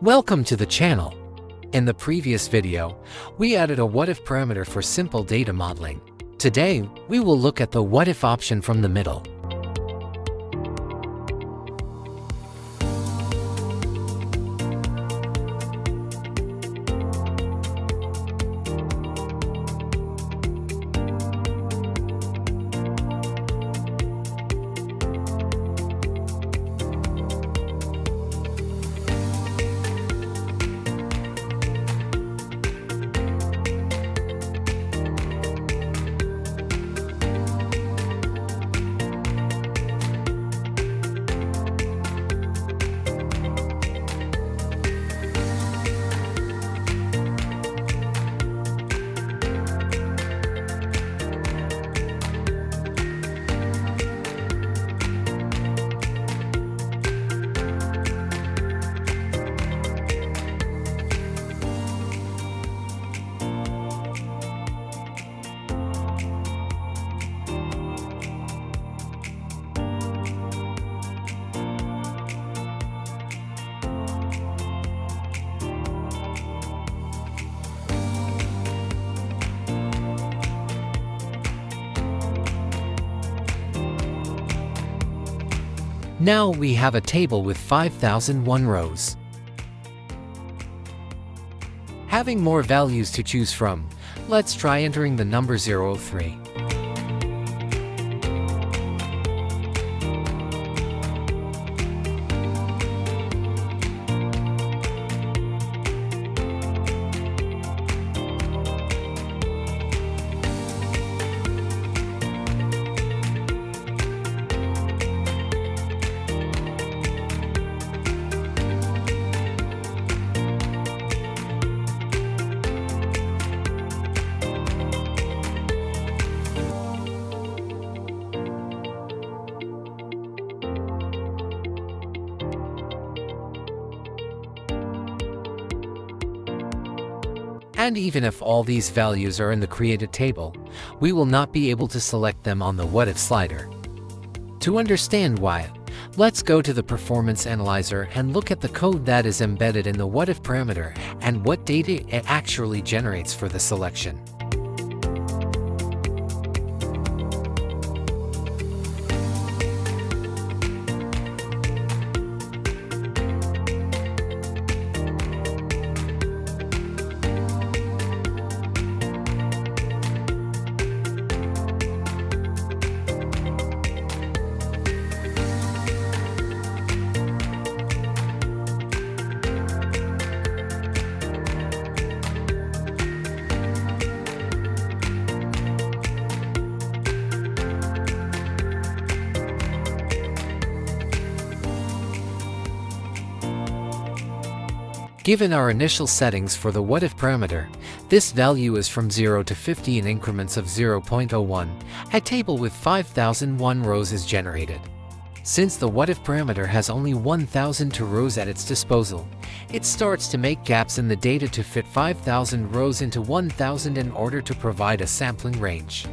Welcome to the channel. In the previous video, we added a what-if parameter for simple data modeling. Today, we will look at the what-if option from the middle. Now we have a table with 5,001 rows. Having more values to choose from, let's try entering the number 003. And even if all these values are in the created table, we will not be able to select them on the what-if slider. To understand why, let's go to the Performance Analyzer and look at the code that is embedded in the what-if parameter and what data it actually generates for the selection. Given our initial settings for the what-if parameter, this value is from 0 to 50 in increments of 0.01. A table with 5,001 rows is generated. Since the what-if parameter has only 1,002 rows at its disposal, it starts to make gaps in the data to fit 5,000 rows into 1,000 in order to provide a sampling range.